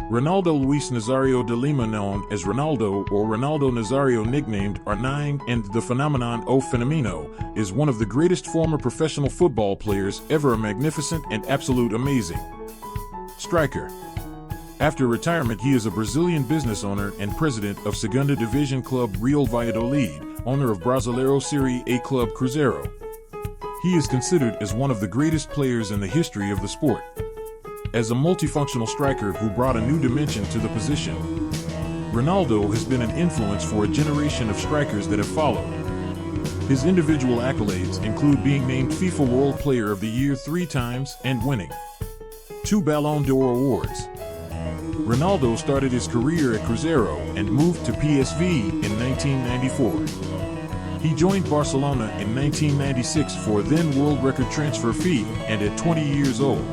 Ronaldo Luiz Nazario de Lima, known as Ronaldo or Ronaldo Nazario, nicknamed R9 and the Phenomenon o Fenomeno, is one of the greatest former professional football players ever, a magnificent and absolute amazing striker. After retirement, he is a Brazilian business owner and president of Segunda Division club Real Valladolid, owner of Brasileiro Serie A club Cruzeiro. He is considered as one of the greatest players in the history of the sport. As a multifunctional striker who brought a new dimension to the position, Ronaldo has been an influence for a generation of strikers that have followed. His individual accolades include being named FIFA World Player of the Year 3 times and winning 2 Ballon d'Or awards. Ronaldo started his career at Cruzeiro and moved to PSV in 1994. He joined Barcelona in 1996 for a then world record transfer fee, and at 20 years old,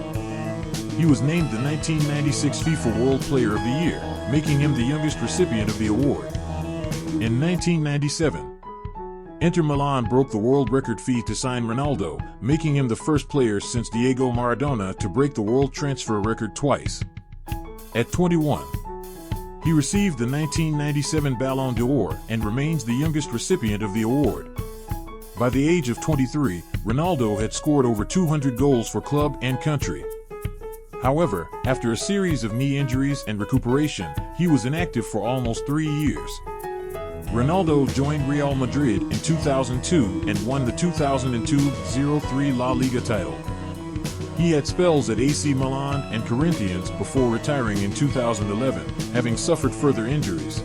he was named the 1996 FIFA World Player of the Year, making him the youngest recipient of the award. In 1997, Inter Milan broke the world record fee to sign Ronaldo, making him the first player since Diego Maradona to break the world transfer record twice. At 21, he received the 1997 Ballon d'Or and remains the youngest recipient of the award. By the age of 23, Ronaldo had scored over 200 goals for club and country. However, after a series of knee injuries and recuperation, he was inactive for almost 3 years. Ronaldo joined Real Madrid in 2002 and won the 2002-03 La Liga title. He had spells at AC Milan and Corinthians before retiring in 2011, having suffered further injuries.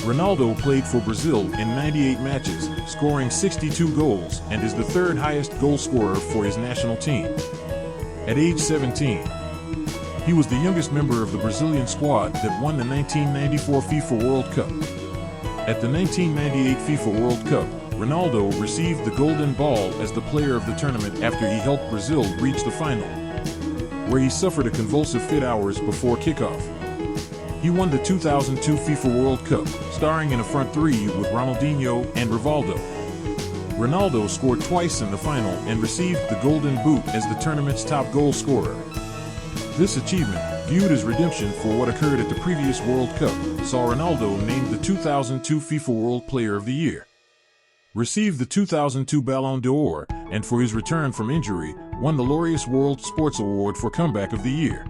Ronaldo played for Brazil in 98 matches, scoring 62 goals, and is the third highest goal scorer for his national team. At age 17, he was the youngest member of the Brazilian squad that won the 1994 FIFA World Cup. At the 1998 FIFA World Cup, Ronaldo received the Golden Ball as the player of the tournament after he helped Brazil reach the final, where he suffered a convulsive fit hours before kickoff. He won the 2002 FIFA World Cup, starring in a front three with Ronaldinho and Rivaldo. Ronaldo scored twice in the final and received the Golden Boot as the tournament's top goal scorer. This achievement, viewed as redemption for what occurred at the previous World Cup, saw Ronaldo named the 2002 FIFA World Player of the Year, received the 2002 Ballon d'Or, and for his return from injury, won the Laureus World Sports Award for Comeback of the Year.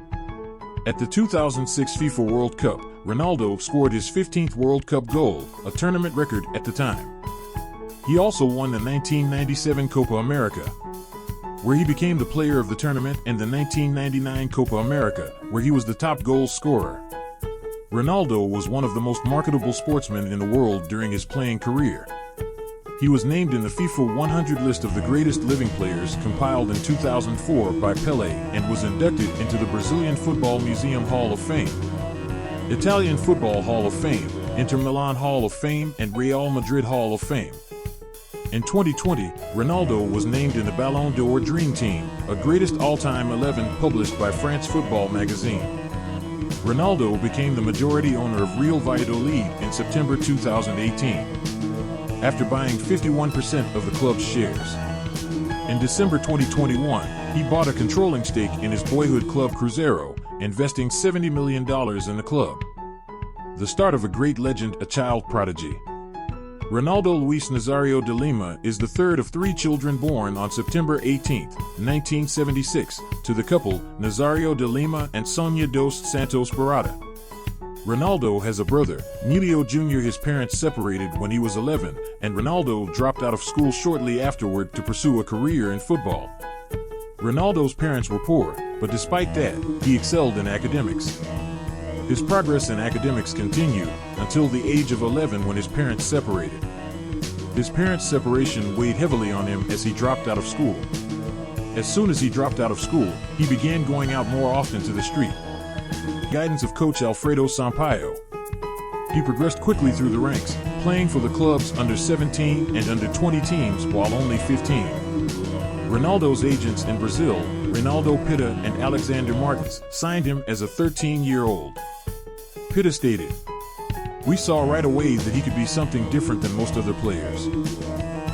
At the 2006 FIFA World Cup, Ronaldo scored his 15th World Cup goal, a tournament record at the time. He also won the 1997 Copa America, where he became the player of the tournament, and the 1999 Copa America, where he was the top goal scorer. Ronaldo was one of the most marketable sportsmen in the world during his playing career. He was named in the FIFA 100 list of the greatest living players compiled in 2004 by Pelé and was inducted into the Brazilian Football Museum Hall of Fame, Italian Football Hall of Fame, Inter Milan Hall of Fame, and Real Madrid Hall of Fame. In 2020, Ronaldo was named in the Ballon d'Or Dream Team, a greatest all-time 11 published by France Football magazine. Ronaldo became the majority owner of Real Valladolid in September 2018, after buying 51% of the club's shares. In December 2021, he bought a controlling stake in his boyhood club Cruzeiro, investing $70 million in the club. The start of a great legend, a child prodigy. Ronaldo Luiz Nazario de Lima is the third of 3 children born on September 18, 1976, to the couple Nazario de Lima and Sonia dos Santos Barata. Ronaldo has a brother, Nilio Jr. His parents separated when he was 11, and Ronaldo dropped out of school shortly afterward to pursue a career in football. Ronaldo's parents were poor, but despite that, he excelled in academics. His progress in academics continued until the age of 11 when his parents separated. His parents' separation weighed heavily on him as he dropped out of school. As soon as he dropped out of school, he began going out more often to the street. Guidance of coach Alfredo Sampaio, he progressed quickly through the ranks, playing for the club's under 17 and under 20 teams while only 15. Ronaldo's agents in Brazil, Ronaldo Pitta and Alexander Martins, signed him as a 13-year-old. Pitta stated, "We saw right away that he could be something different than most other players.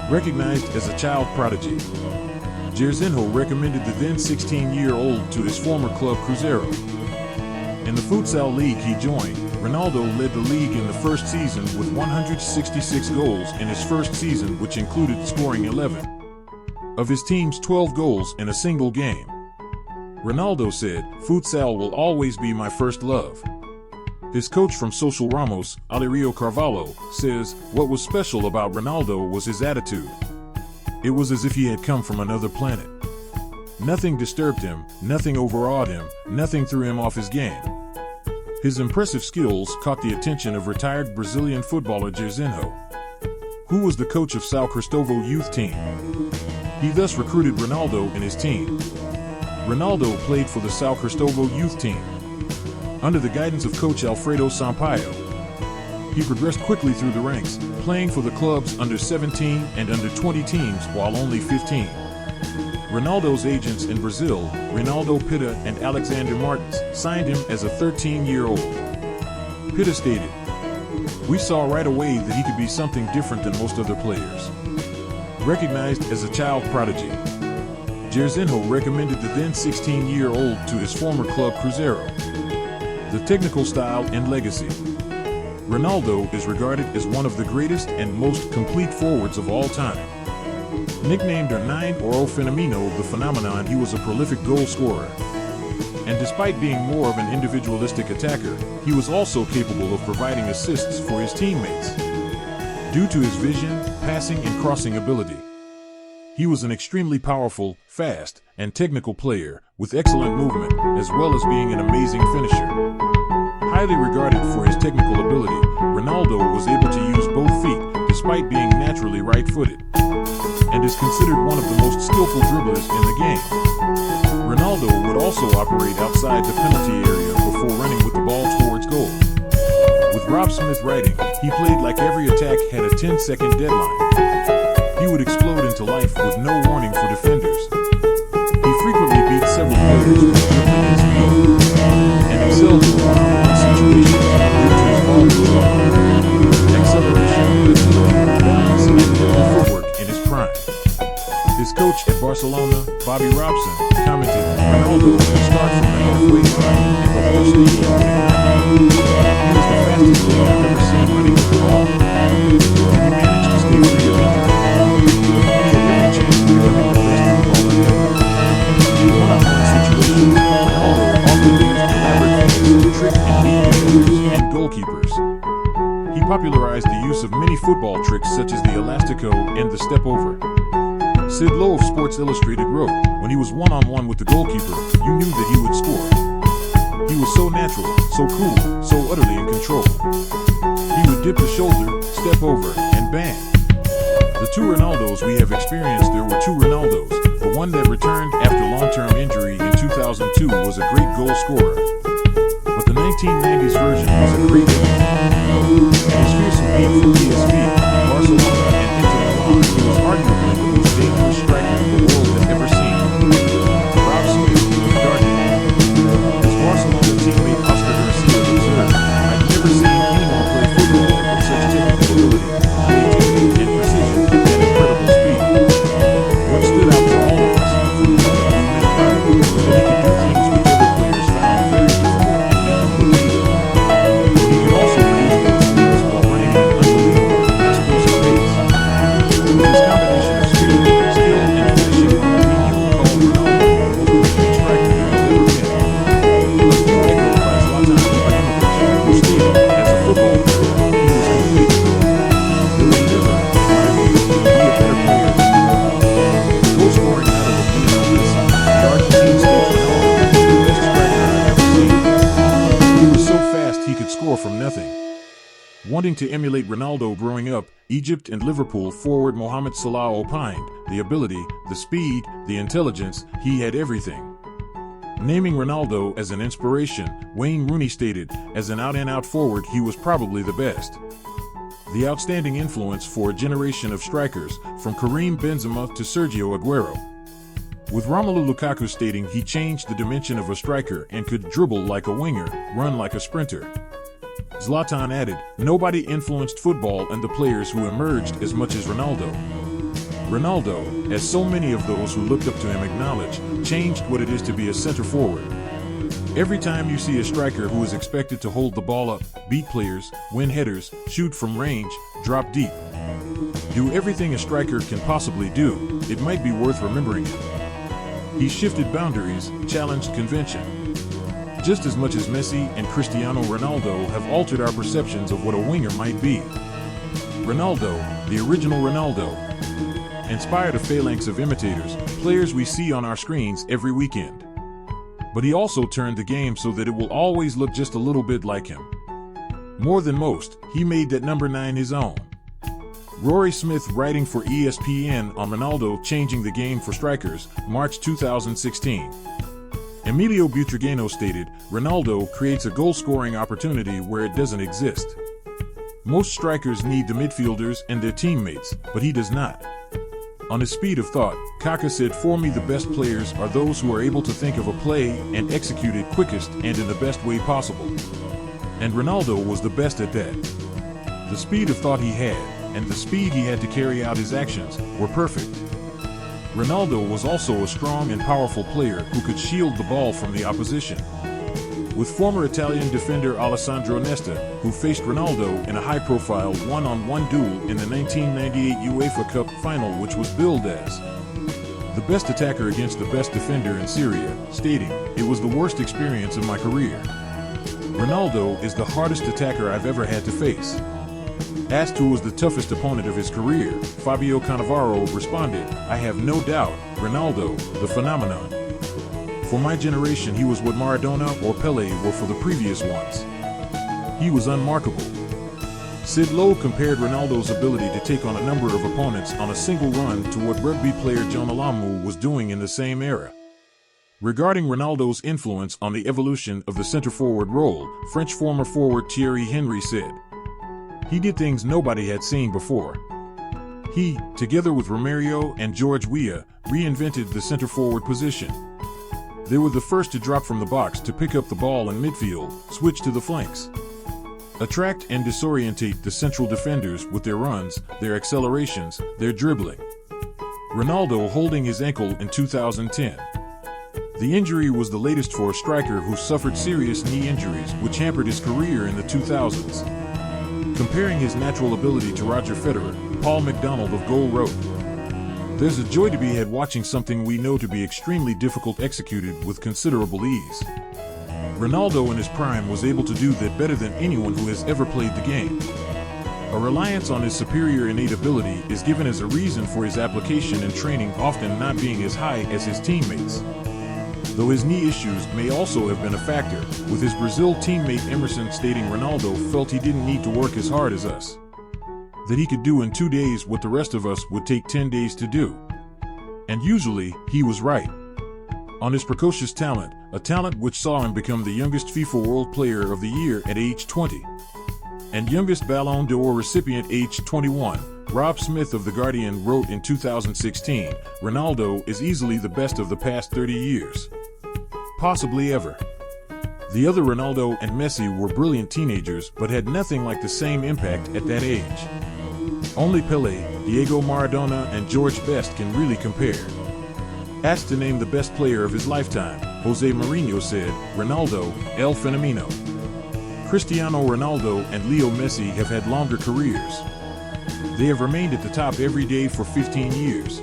Recognized as a child prodigy, Jairzinho recommended the then 16-year-old to his former club Cruzeiro. In the futsal league he joined, Ronaldo led the league in the first season with 166 goals in his first season, which included scoring 11 of his team's 12 goals in a single game. Ronaldo said, "Futsal will always be my first love." His coach from Social Ramos, Alirio Carvalho, says, what was special about Ronaldo was his attitude. It was as if he had come from another planet. Nothing disturbed him, nothing overawed him, nothing threw him off his game. His impressive skills caught the attention of retired Brazilian footballer Jairzinho, who was the coach of São Cristóvão youth team. He thus recruited Ronaldo in his team. Ronaldo played for the São Cristóvão youth team. Under the guidance of coach Alfredo Sampaio, he progressed quickly through the ranks, playing for the club's under 17 and under 20 teams while only 15. Ronaldo's agents in Brazil, Ronaldo Pitta and Alexander Martins, signed him as a 13-year-old. Pitta stated, "We saw right away that he could be something different than most other players." Recognized as a child prodigy, Jairzinho recommended the then 16-year-old to his former club Cruzeiro. The technical style and legacy. Ronaldo is regarded as one of the greatest and most complete forwards of all time. Nicknamed R9 or O Fenomeno, the phenomenon, he was a prolific goal scorer. And despite being more of an individualistic attacker, he was also capable of providing assists for his teammates. Due to his vision, passing and crossing ability, he was an extremely powerful, fast, and technical player with excellent movement, as well as being an amazing finisher. Highly regarded for his technical ability, Ronaldo was able to use both feet despite being naturally right-footed, and is considered one of the most skillful dribblers in the game. Ronaldo would also operate outside the penalty area before running with the ball towards goal. With Rob Smith writing, he played like every attack had a 10-second deadline. He would explode into life with no warning for defenders. He frequently beat several players with dribbling his feet, and excelled in one-on-one situations due to his ball control, acceleration, agility, balance, and nimble footwork in his prime. His coach at Barcelona, Bobby Robson, commented, "Ronaldo would start from the halfway line and the whole stadium would ignite. He was the fastest player I've ever seen running with the ball. He managed to stay free of injury. He had every chance of becoming the best footballer ever. In one-on-one situations, Ronaldo often used elaborate feats to trick and beat defenders and goalkeepers. He popularized the use of many football tricks such as the elastico and the step-over." Sid Lowe of Sports Illustrated wrote, "When he was one-on-one with the goalkeeper, you knew that he would score. He was so natural, so cool, so utterly in control. He would dip the shoulder, step over, and bang." The two Ronaldos we have experienced, there were two Ronaldos. The one that returned after long-term injury in 2002 was a great goal scorer. But the 1990s version was a great and his fearsome beat for PSV, Barcelona, and Inter Milan, he was arguably the most dangerous striker the world had ever seen. Rob Smith, regarded his Barcelona teammate Oscar Garcia, observed, "I've never seen anyone play football with such technical ability, creativity, and precision, and incredible speed." What stood out for all of us, from the moment we met Ronaldo, that he could do things which other players found very difficult and unbelievable. He could also produce those things while running at an unbelievable, explosive pace. With his combination of speed, skill, and finishing, Ronaldinho called Ronaldo the most complete striker there has ever been. Echoed by Zlatan Ibrahimovic, who stated, "As a football player, he was complete. There will never, in my view, be a better player than Ronaldo." The goal scoring medal of Lionel Messi, the Argentine states Ronaldo was the best striker I've ever seen. He was so fast he could score from nothing. Wanting to emulate Ronaldo growing up, Egypt and Liverpool forward Mohamed Salah opined, "The ability, the speed, the intelligence, he had everything." Naming Ronaldo as an inspiration, Wayne Rooney stated, "As an out-and-out forward, he was probably the best. The outstanding influence for a generation of strikers, from Karim Benzema to Sergio Aguero." With Romelu Lukaku stating he changed the dimension of a striker and could dribble like a winger, run like a sprinter. Zlatan added, "Nobody influenced football and the players who emerged as much as Ronaldo." Ronaldo, as so many of those who looked up to him acknowledged, changed what it is to be a center forward. Every time you see a striker who is expected to hold the ball up, beat players, win headers, shoot from range, drop deep, do everything a striker can possibly do, it might be worth remembering him. He shifted boundaries, challenged convention. Just as much as Messi and Cristiano Ronaldo have altered our perceptions of what a winger might be. Ronaldo, the original Ronaldo, inspired a phalanx of imitators, players we see on our screens every weekend. But he also turned the game so that it will always look just a little bit like him. More than most, he made that number 9 his own. Rory Smith, writing for ESPN on Ronaldo changing the game for strikers, March 2016. Emilio Butragueno stated, Ronaldo creates a goal-scoring opportunity where it doesn't exist. Most strikers need the midfielders and their teammates, but he does not. On his speed of thought, Kaká said, for me the best players are those who are able to think of a play and execute it quickest and in the best way possible. And Ronaldo was the best at that. The speed of thought he had, and the speed he had to carry out his actions, were perfect. Ronaldo was also a strong and powerful player who could shield the ball from the opposition. With former Italian defender Alessandro Nesta, who faced Ronaldo in a high-profile one-on-one duel in the 1998 UEFA Cup final, which was billed as the best attacker against the best defender in Syria, stating, it was the worst experience of my career. Ronaldo is the hardest attacker I've ever had to face. Asked who was the toughest opponent of his career, Fabio Cannavaro responded, I have no doubt, Ronaldo, the phenomenon. For my generation he was what Maradona or Pelé were for the previous ones. He was unmarkable. Sid Lowe compared Ronaldo's ability to take on a number of opponents on a single run to what rugby player John Alamu was doing in the same era. Regarding Ronaldo's influence on the evolution of the center-forward role, French former forward Thierry Henry said, he did things nobody had seen before. He, together with Romario and George Weah, reinvented the center-forward position. They were the first to drop from the box to pick up the ball in midfield, switch to the flanks, attract and disorientate the central defenders with their runs, their accelerations, their dribbling. Ronaldo holding his ankle in 2010. The injury was the latest for a striker who suffered serious knee injuries which hampered his career in the 2000s. Comparing his natural ability to Roger Federer, Paul McDonald of Goal wrote, there's a joy to be had watching something we know to be extremely difficult executed with considerable ease. Ronaldo in his prime was able to do that better than anyone who has ever played the game. A reliance on his superior innate ability is given as a reason for his application and training often not being as high as his teammates. Though his knee issues may also have been a factor, with his Brazil teammate Emerson stating Ronaldo felt he didn't need to work as hard as us. That he could do in 2 days what the rest of us would take 10 days to do. And usually, he was right. On his precocious talent, a talent which saw him become the youngest FIFA World Player of the Year at age 20. And youngest Ballon d'Or recipient aged 21, Rob Smith of The Guardian wrote in 2016, Ronaldo is easily the best of the past 30 years. Possibly ever. The other Ronaldo and Messi were brilliant teenagers but had nothing like the same impact at that age. Only Pelé, Diego Maradona and George Best can really compare. Asked to name the best player of his lifetime, Jose Mourinho said, Ronaldo, El Fenomeno. Cristiano Ronaldo and Leo Messi have had longer careers. They have remained at the top every day for 15 years.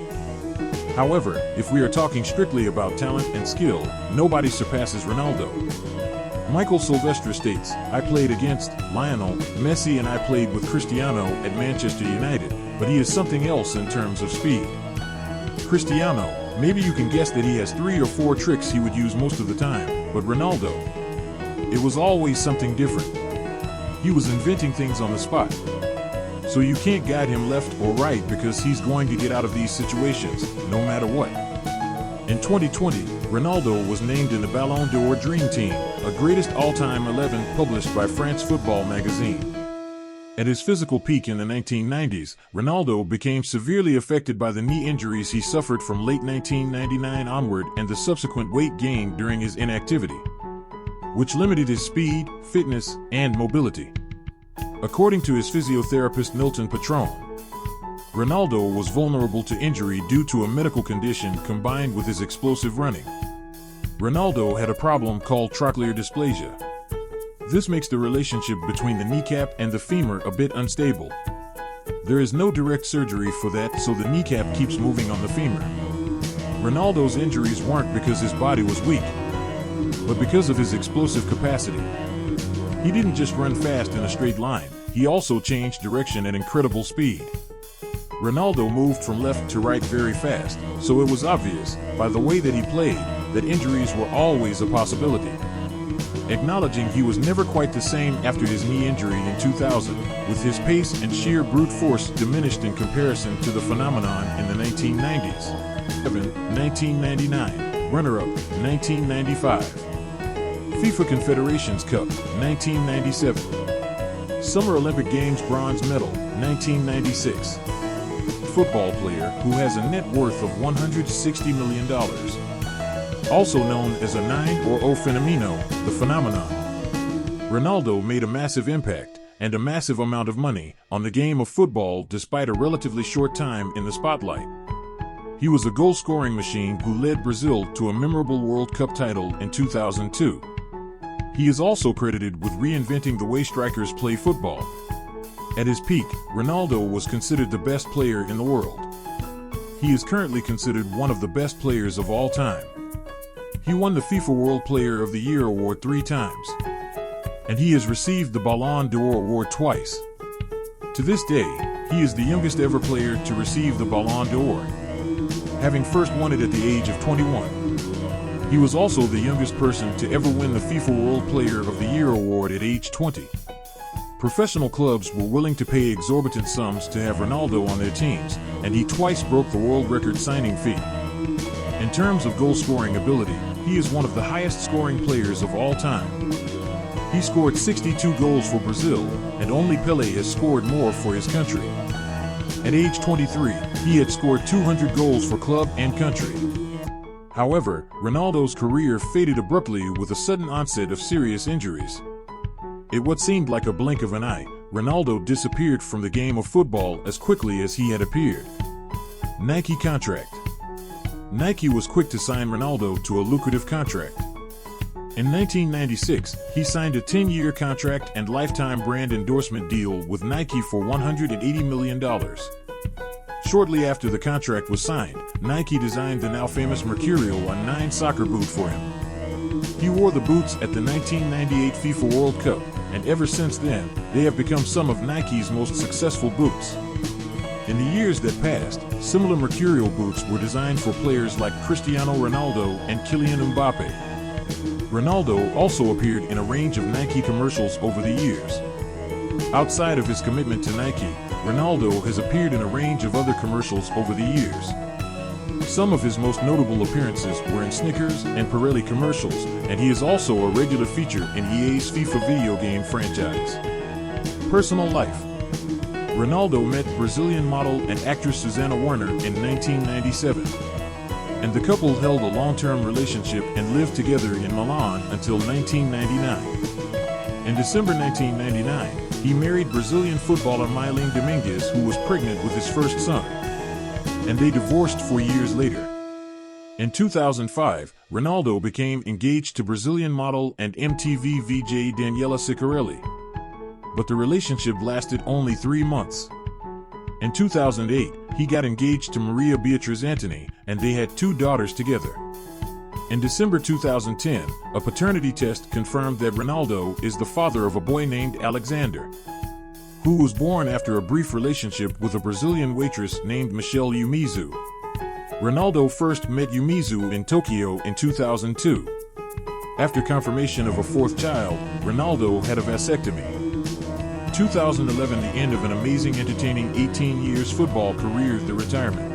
However, if we are talking strictly about talent and skill, nobody surpasses Ronaldo. Michael Silvestre states, I played against Lionel Messi and I played with Cristiano at Manchester United, but he is something else in terms of speed. Cristiano, maybe you can guess that he has 3 or 4 tricks he would use most of the time, but Ronaldo, it was always something different. He was inventing things on the spot. So you can't guide him left or right because he's going to get out of these situations, no matter what. In 2020, Ronaldo was named in the Ballon d'Or Dream Team, a greatest all-time 11 published by France Football magazine. At his physical peak in the 1990s, Ronaldo became severely affected by the knee injuries he suffered from late 1999 onward and the subsequent weight gain during his inactivity, which limited his speed, fitness, and mobility. According to his physiotherapist Milton Patron, Ronaldo was vulnerable to injury due to a medical condition combined with his explosive running. Ronaldo had a problem called trochlear dysplasia. This makes the relationship between the kneecap and the femur a bit unstable. There is no direct surgery for that, so the kneecap keeps moving on the femur. Ronaldo's injuries weren't because his body was weak, but because of his explosive capacity. He didn't just run fast in a straight line, he also changed direction at incredible speed. Ronaldo moved from left to right very fast, so it was obvious, by the way that he played, that injuries were always a possibility. Acknowledging he was never quite the same after his knee injury in 2000, with his pace and sheer brute force diminished in comparison to the phenomenon in the 1990s. 1999, runner-up, 1995. FIFA Confederations Cup, 1997. Summer Olympic Games bronze medal, 1996. Football player who has a net worth of $160 million. Also known as a 9 or O fenomeno, the phenomenon. Ronaldo made a massive impact and a massive amount of money on the game of football despite a relatively short time in the spotlight. He was a goal-scoring machine who led Brazil to a memorable World Cup title in 2002. He is also credited with reinventing the way strikers play football. At his peak, Ronaldo was considered the best player in the world. He is currently considered one of the best players of all time. He won the FIFA World Player of the Year award 3 times, and he has received the Ballon d'Or award twice. To this day, he is the youngest ever player to receive the Ballon d'Or, having first won it at the age of 21. He was also the youngest person to ever win the FIFA World Player of the Year award at age 20. Professional clubs were willing to pay exorbitant sums to have Ronaldo on their teams, and he twice broke the world record signing fee. In terms of goal-scoring ability, he is one of the highest-scoring players of all time. He scored 62 goals for Brazil, and only Pelé has scored more for his country. At age 23, he had scored 200 goals for club and country. However, Ronaldo's career faded abruptly with a sudden onset of serious injuries. In what seemed like a blink of an eye, Ronaldo disappeared from the game of football as quickly as he had appeared. Nike contract. Nike was quick to sign Ronaldo to a lucrative contract. In 1996, he signed a 10-year contract and lifetime brand endorsement deal with Nike for $180 million. Shortly after the contract was signed, Nike designed the now famous Mercurial, a 9 soccer boot for him. He wore the boots at the 1998 FIFA World Cup, and ever since then, they have become some of Nike's most successful boots. In the years that passed, similar Mercurial boots were designed for players like Cristiano Ronaldo and Kylian Mbappe. Ronaldo also appeared in a range of Nike commercials over the years. Outside of his commitment to Nike, Ronaldo has appeared in a range of other commercials over the years. Some of his most notable appearances were in Snickers and Pirelli commercials, and he is also a regular feature in EA's FIFA video game franchise. Personal life. Ronaldo met Brazilian model and actress Susanna Werner in 1997, and the couple held a long-term relationship and lived together in Milan until 1999. In December 1999, he married Brazilian footballer Mylene Domingues, who was pregnant with his first son, and they divorced 4 years later. In 2005, Ronaldo became engaged to Brazilian model and MTV VJ Daniela Ciccarelli, but the relationship lasted only 3 months. In 2008, he got engaged to Maria Beatriz Antony, and they had 2 daughters together. In December 2010, a paternity test confirmed that Ronaldo is the father of a boy named Alexander, who was born after a brief relationship with a Brazilian waitress named Michelle Umizu. Ronaldo first met Umizu in Tokyo in 2002. After confirmation of a 4th child, Ronaldo had a vasectomy. 2011, the end of an amazing, entertaining 18 years football career, the retirement.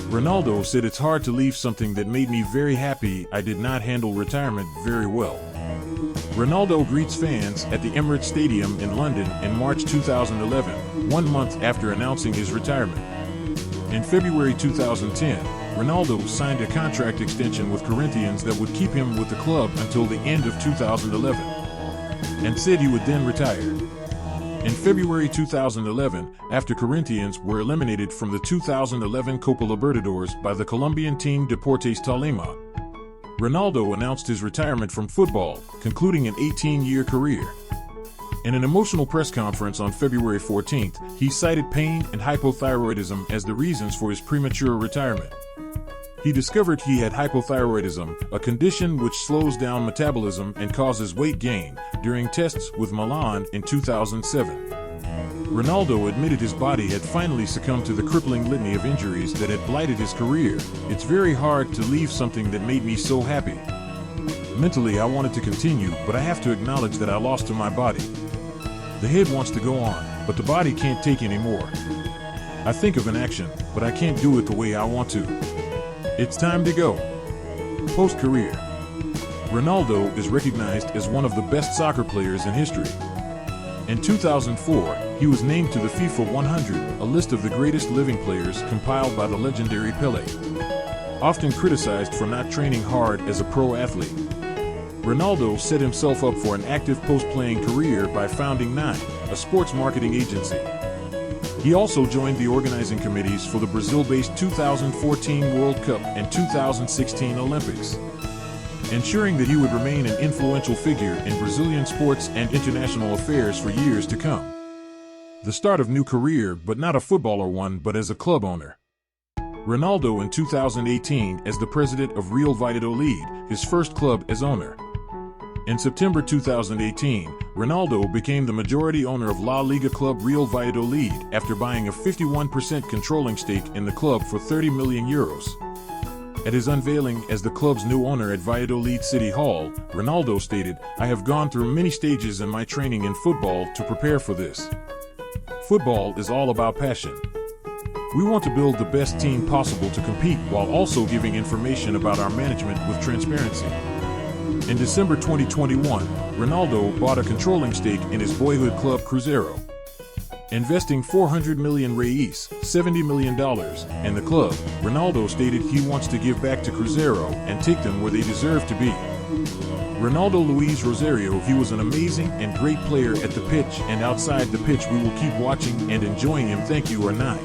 Ronaldo said, "It's hard to leave something that made me very happy. I did not handle retirement very well." Ronaldo greets fans at the Emirates Stadium in London in March 2011, 1 month after announcing his retirement. In February 2010, Ronaldo signed a contract extension with Corinthians that would keep him with the club until the end of 2011, and said he would then retire. In February 2011, after Corinthians were eliminated from the 2011 Copa Libertadores by the Colombian team Deportes Tolima, Ronaldo announced his retirement from football, concluding an 18-year career. In an emotional press conference on February 14th, he cited pain and hypothyroidism as the reasons for his premature retirement. He discovered he had hypothyroidism, a condition which slows down metabolism and causes weight gain, during tests with Ballon in 2007. Ronaldo admitted his body had finally succumbed to the crippling litany of injuries that had blighted his career. "It's very hard to leave something that made me so happy. Mentally, I wanted to continue, but I have to acknowledge that I lost to my body. The head wants to go on, but the body can't take anymore. I think of an action, but I can't do it the way I want to. It's time to go." Post-career, Ronaldo is recognized as one of the best soccer players in history. In 2004, he was named to the FIFA 100, a list of the greatest living players compiled by the legendary Pelé. Often criticized for not training hard as a pro athlete, Ronaldo set himself up for an active post-playing career by founding Nine, a sports marketing agency. He also joined the organizing committees for the Brazil-based 2014 World Cup and 2016 Olympics, ensuring that he would remain an influential figure in Brazilian sports and international affairs for years to come. The start of new career, but not a footballer one, but as a club owner. Ronaldo in 2018 as the president of Real Valladolid, his first club as owner. In September 2018, Ronaldo became the majority owner of La Liga club Real Valladolid after buying a 51% controlling stake in the club for €30 million. At his unveiling as the club's new owner at Valladolid City Hall, Ronaldo stated, "I have gone through many stages in my training in football to prepare for this. Football is all about passion. We want to build the best team possible to compete while also giving information about our management with transparency." In December 2021, Ronaldo bought a controlling stake in his boyhood club Cruzeiro, investing 400 million reais, $70 million, in the club. Ronaldo stated he wants to give back to Cruzeiro and take them where they deserve to be. Ronaldo Luiz Rozario, he was an amazing and great player at the pitch and outside the pitch. We will keep watching and enjoying him. Thank you, R9.